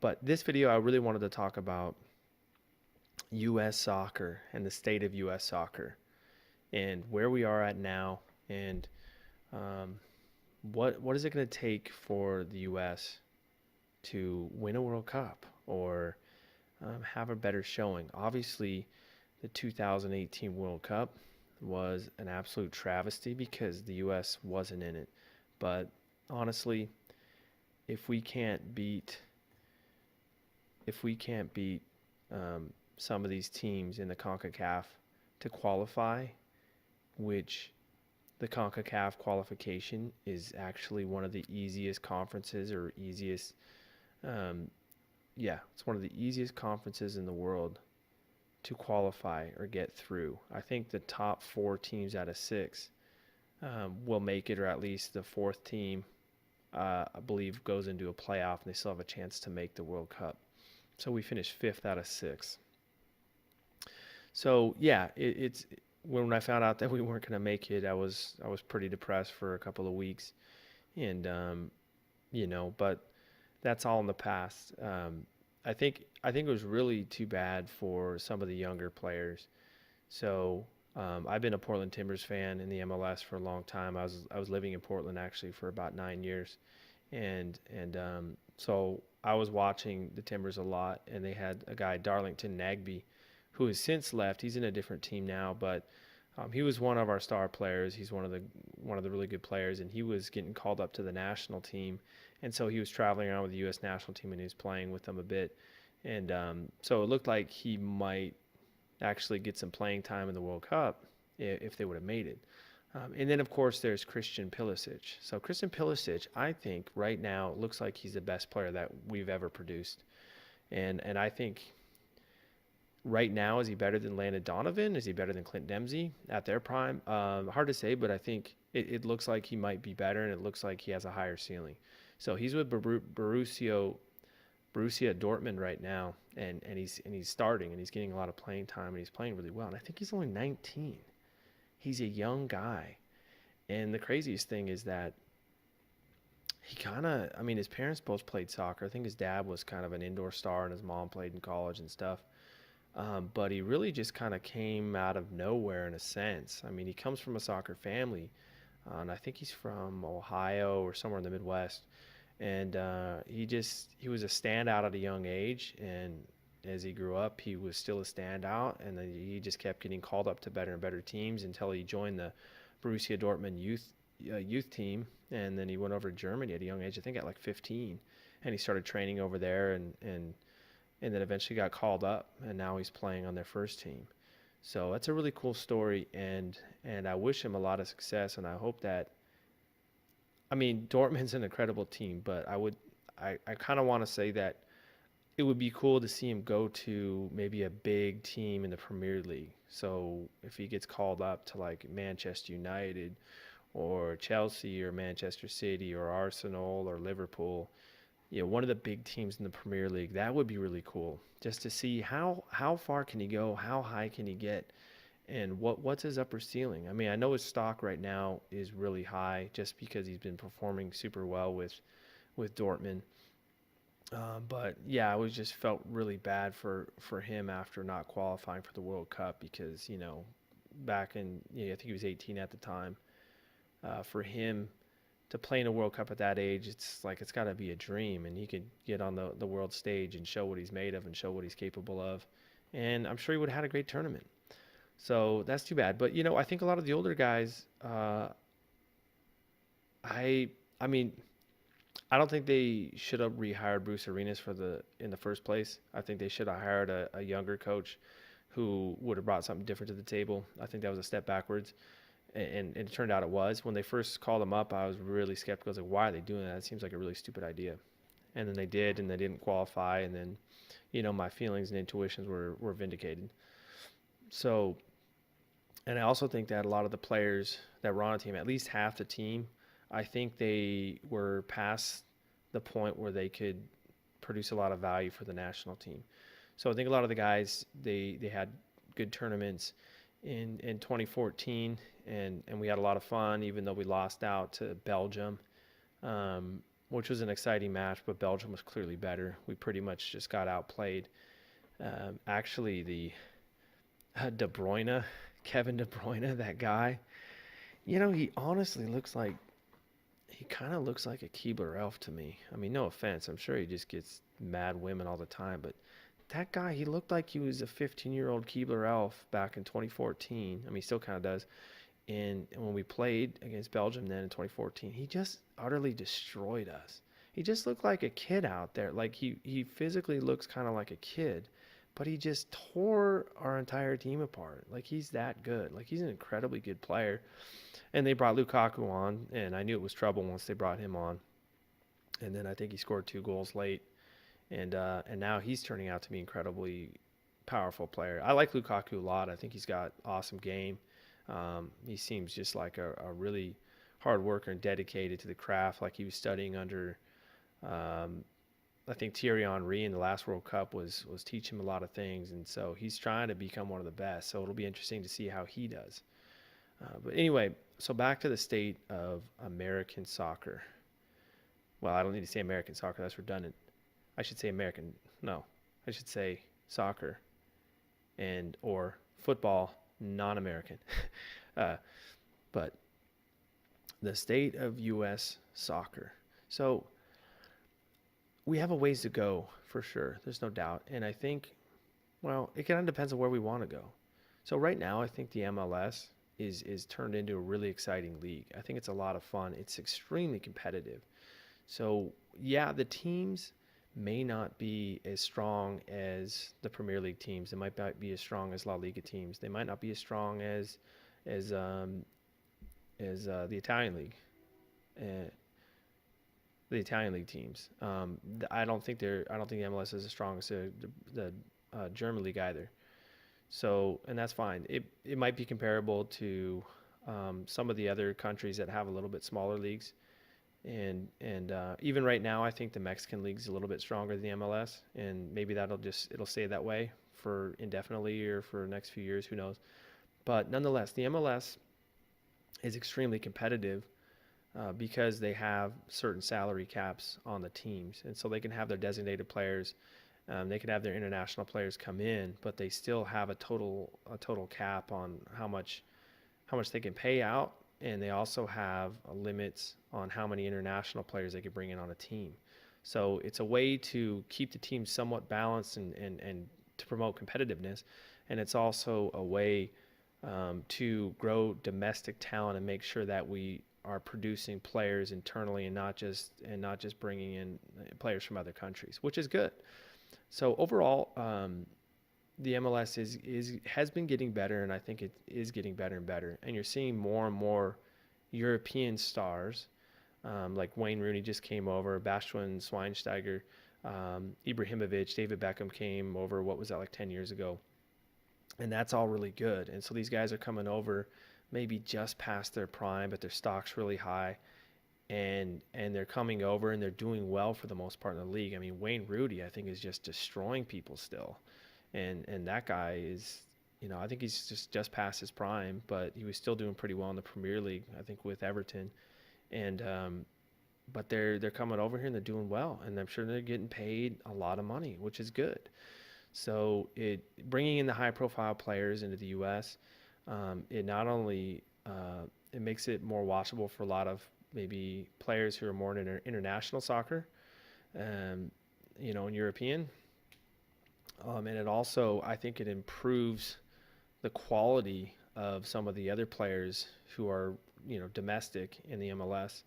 But this video, I really wanted to talk about U.S. soccer and the state of U.S. soccer and where we are at now, and um, what is it going to take for the U.S. to win a World Cup or have a better showing. Obviously, the 2018 World Cup was an absolute travesty because the U.S. wasn't in it. But honestly, if we can't beat if we can't beat um, some of these teams in the CONCACAF to qualify, which the CONCACAF qualification is actually one of the easiest conferences or easiest, um, yeah, it's one of the easiest conferences in the world to qualify or get through. I think the top four teams out of six will make it, or at least the fourth team, I believe, goes into a playoff and they still have a chance to make the World Cup. So we finished fifth out of six. So yeah, it's when I found out that we weren't going to make it, I was pretty depressed for a couple of weeks, and but that's all in the past. I think it was really too bad for some of the younger players. So I've been a Portland Timbers fan in the MLS for a long time. I was living in Portland actually for about 9 years, and so I was watching the Timbers a lot, and they had a guy Darlington Nagbe, who has since left. He's in a different team now, but he was one of our star players. He's one of the really good players, and he was getting called up to the national team, and so he was traveling around with the U.S. national team, and he was playing with them a bit, and so it looked like he might actually get some playing time in the World Cup if they would have made it. And then, of course, there's Christian Pulisic. So Christian Pulisic, I think right now looks like he's the best player that we've ever produced. And I think right now, is he better than Landon Donovan? Is he better than Clint Dempsey at their prime? Hard to say, but I think it looks like he might be better, and it looks like he has a higher ceiling. So he's with Borussia Dortmund right now, and he's starting, and he's getting a lot of playing time, and he's playing really well. And I think he's only 19. He's a young guy, and the craziest thing is that he kind of, I mean, his parents both played soccer. I think his dad was kind of an indoor star, and his mom played in college and stuff. But he really just kind of came out of nowhere in a sense. I mean, he comes from a soccer family, and I think he's from Ohio or somewhere in the Midwest. And he was a standout at a young age, and as he grew up, he was still a standout, and then he just kept getting called up to better and better teams until he joined the Borussia Dortmund youth team, and then he went over to Germany at a young age, I think at like 15, and he started training over there, and then eventually got called up, and now he's playing on their first team. So that's a really cool story, and I wish him a lot of success, and I hope that. I mean, Dortmund's an incredible team, but I kind of want to say that it would be cool to see him go to maybe a big team in the Premier League. So if he gets called up to like Manchester United or Chelsea or Manchester City or Arsenal or Liverpool, one of the big teams in the Premier League, that would be really cool. Just to see how far can he go, how high can he get, and what's his upper ceiling. I mean, I know his stock right now is really high just because he's been performing super well with Dortmund. But yeah, I was just felt really bad for him after not qualifying for the World Cup because back in I think he was 18 at the time. For him to play in a World Cup at that age, it's like it's got to be a dream, and he could get on the world stage and show what he's made of and show what he's capable of. And I'm sure he would have had a great tournament. So that's too bad. But I think a lot of the older guys, I I mean, I don't think they should have rehired Bruce Arenas in the first place. I think they should have hired a younger coach who would have brought something different to the table. I think that was a step backwards, and it turned out it was. When they first called him up, I was really skeptical. I was like, why are they doing that? It seems like a really stupid idea. And then they did, and they didn't qualify, and then my feelings and intuitions were vindicated. So, and I also think that a lot of the players that were on the team, at least half the team, I think they were past the point where they could produce a lot of value for the national team. So I think a lot of the guys, they had good tournaments in 2014, and we had a lot of fun, even though we lost out to Belgium. which was an exciting match, but Belgium was clearly better. We pretty much just got outplayed. Actually, the De Bruyne, Kevin De Bruyne, that guy, he honestly looks like, he kind of looks like a Keebler elf to me. I mean, no offense. I'm sure he just gets mad women all the time, but that guy, he looked like he was a 15-year-old Keebler elf back in 2014. I mean, he still kind of does. And when we played against Belgium then in 2014, he just utterly destroyed us. He just looked like a kid out there. Like he physically looks kind of like a kid, but he just tore our entire team apart. Like he's that good. Like he's an incredibly good player. And they brought Lukaku on, and I knew it was trouble once they brought him on. And then I think he scored 2 goals late, and now he's turning out to be incredibly powerful player. I like Lukaku a lot. I think he's got awesome game. He seems just like a really hard worker and dedicated to the craft, like he was studying under, I think Thierry Henry in the last World Cup was teaching him a lot of things, and so he's trying to become one of the best. So it'll be interesting to see how he does. But anyway, so back to the state of American soccer. Well, I don't need to say American soccer. That's redundant. I should say American. No, I should say soccer and or football, non-American. But the state of U.S. soccer. So we have a ways to go for sure. There's no doubt. And I think, well, it kind of depends on where we want to go. So right now, I think the MLS is turned into a really exciting league. I think it's a lot of fun. It's extremely competitive. So yeah, the teams may not be as strong as the Premier League teams. They might not be as strong as La Liga teams. They might not be as strong as the Italian league, uh, the Italian league teams. I don't think the MLS is as strong as the German league either. So, and that's fine. It might be comparable to some of the other countries that have a little bit smaller leagues. And even right now, I think the Mexican league's a little bit stronger than the MLS, and maybe it'll stay that way for indefinitely or for the next few years, who knows. But nonetheless, the MLS is extremely competitive because they have certain salary caps on the teams, and so they can have their designated players. They can have their international players come in, but they still have a total cap on how much they can pay out, and they also have limits on how many international players they can bring in on a team. So it's a way to keep the team somewhat balanced and to promote competitiveness, and it's also a way to grow domestic talent and make sure that we are producing players internally and not just bringing in players from other countries, which is good. So overall, the MLS has been getting better, and I think it is getting better and better. And you're seeing more and more European stars, like Wayne Rooney just came over, Bastian Schweinsteiger, Ibrahimovic, David Beckham came over. What was that, like 10 years ago? And that's all really good. And so these guys are coming over, maybe just past their prime, but their stock's really high. And they're coming over and they're doing well for the most part in the league. I mean, Wayne Rooney, I think, is just destroying people still. And that guy is, I think he's just past his prime, but he was still doing pretty well in the Premier League, I think, with Everton. And but they're coming over here and they're doing well, and I'm sure they're getting paid a lot of money, which is good. So bringing in the high-profile players into the U.S., it not only it makes it more watchable for a lot of maybe players who are more in international soccer, and European. And it also, I think it improves the quality of some of the other players who are, domestic in the MLS.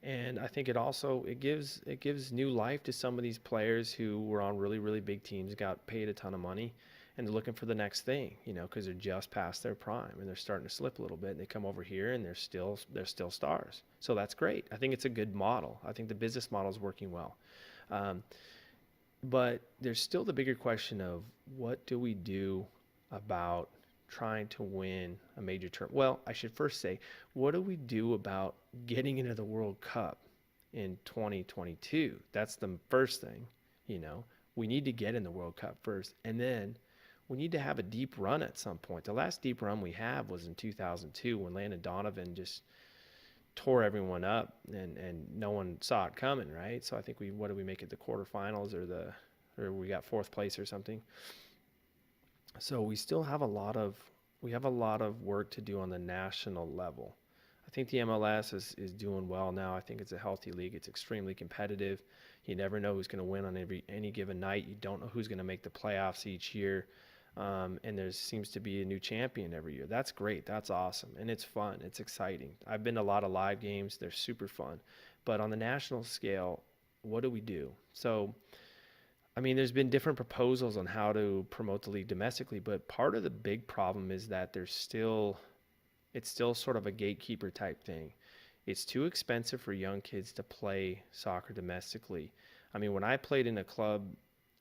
And I think it gives new life to some of these players who were on really, really big teams, got paid a ton of money, and they're looking for the next thing, because they're just past their prime and they're starting to slip a little bit. And they come over here and they're still stars. So that's great. I think it's a good model. I think the business model is working well. But there's still the bigger question of what do we do about trying to win a major tournament? Well, I should first say, what do we do about getting into the World Cup in 2022? That's the first thing. We need to get in the World Cup first, and then we need to have a deep run at some point. The last deep run we had was in 2002 when Landon Donovan just tore everyone up, and no one saw it coming, right? So I think what did we make it, the quarterfinals or we got fourth place or something. So we still have a lot of work to do on the national level. I think the MLS is doing well now. I think it's a healthy league. It's extremely competitive. You never know who's going to win on any given night. You don't know who's going to make the playoffs each year. And there seems to be a new champion every year. That's great. That's awesome. And it's fun. It's exciting. I've been to a lot of live games. They're super fun. But on the national scale, what do we do? So, I mean, there's been different proposals on how to promote the league domestically, but part of the big problem is that it's still sort of a gatekeeper type thing. It's too expensive for young kids to play soccer domestically. I mean, when I played in a club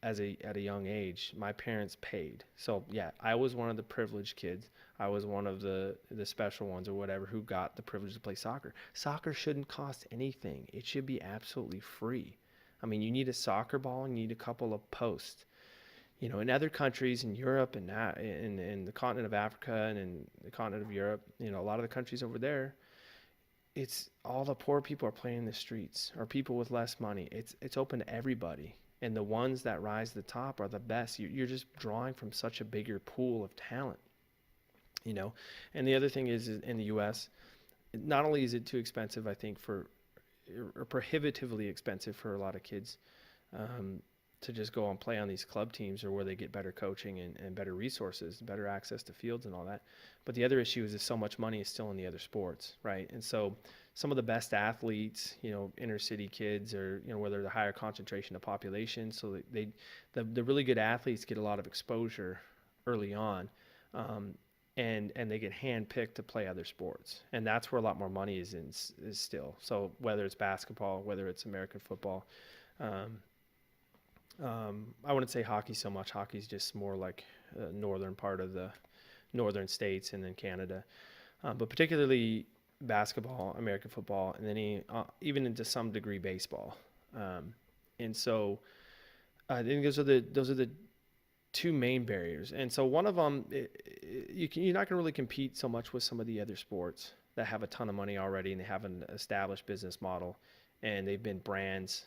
at a young age, my parents paid. So yeah, I was one of the privileged kids. I was one of the special ones or whatever who got the privilege to play soccer. Soccer shouldn't cost anything. It should be absolutely free. I mean, you need a soccer ball and you need a couple of posts. You know, in other countries in Europe and in the continent of Africa and in the continent of Europe, you know, a lot of the countries over there, it's all the poor people are playing in the streets or people with less money. It's open to everybody. And the ones that rise to the top are the best. You're just drawing from such a bigger pool of talent, you know. And the other thing is in the U.S., not only is it too expensive, I think, or prohibitively expensive for a lot of kids to just go and play on these club teams or where they get better coaching and better resources, better access to fields and all that. But the other issue is that so much money is still in the other sports, right? And so some of the best athletes, you know, inner city kids or, you know, where there's a higher concentration of population, so the really good athletes get a lot of exposure early on. And they get handpicked to play other sports, and that's where a lot more money is still. So whether it's basketball, whether it's American football, I wouldn't say hockey so much. Hockey's just more like northern part of the northern states and then Canada, but particularly basketball, American football, and then even into some degree baseball. And so I think those are the two main barriers. And so one of them, you're not going to really compete so much with some of the other sports that have a ton of money already and they have an established business model and they've been brands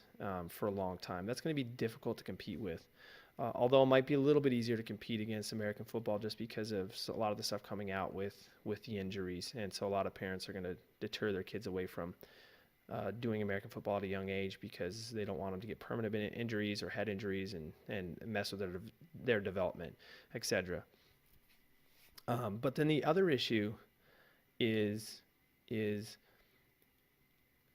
for a long time. That's going to be difficult to compete with. Although it might be a little bit easier to compete against American football just because of a lot of the stuff coming out with the injuries. And so a lot of parents are going to deter their kids away from doing American football at a young age because they don't want them to get permanent injuries or head injuries and mess with their development, etc. But then the other issue is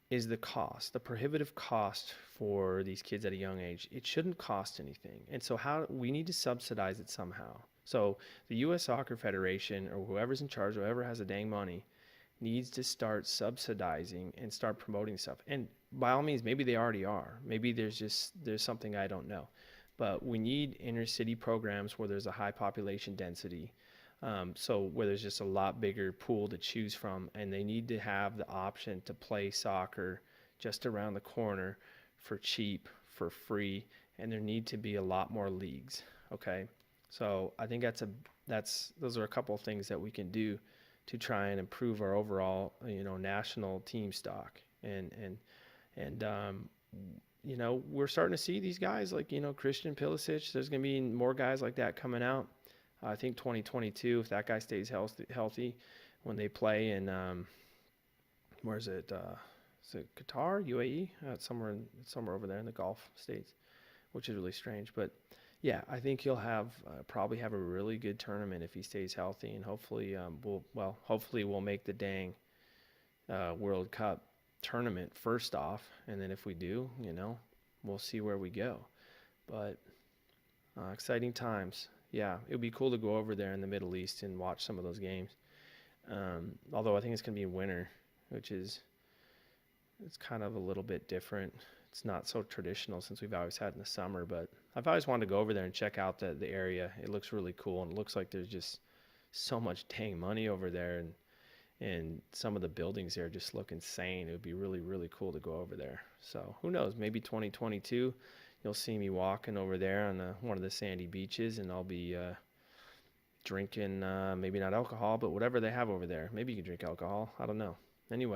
the cost, the prohibitive cost for these kids at a young age. It shouldn't cost anything. And so we need to subsidize it somehow. So the U.S. Soccer Federation or whoever's in charge, whoever has the dang money, needs to start subsidizing and start promoting stuff. And by all means, maybe they already are. Maybe there's something I don't know. But we need inner city programs where there's a high population density. So where there's just a lot bigger pool to choose from, and they need to have the option to play soccer just around the corner for cheap, for free, and there need to be a lot more leagues. Okay, so I think those are a couple of things that we can do to try and improve our overall, national team stock, and we're starting to see these guys like Christian Pulisic. There's going to be more guys like that coming out. I think 2022, if that guy stays healthy when they play in, where is it? Is it Qatar, UAE? It's somewhere over there in the Gulf states, which is really strange. But yeah, I think he'll probably have a really good tournament if he stays healthy, and hopefully, we'll make the dang World Cup tournament first off, and then if we do, we'll see where we go. But exciting times. Yeah, it would be cool to go over there in the Middle East and watch some of those games. Although I think it's going to be in winter, it's kind of a little bit different. It's not so traditional since we've always had in the summer, but I've always wanted to go over there and check out the area. It looks really cool, and it looks like there's just so much dang money over there, and some of the buildings there just look insane. It would be really, really cool to go over there. So who knows, maybe 2022. You'll see me walking over there on one of the sandy beaches, and I'll be drinking, maybe not alcohol, but whatever they have over there. Maybe you can drink alcohol. I don't know. Anyway.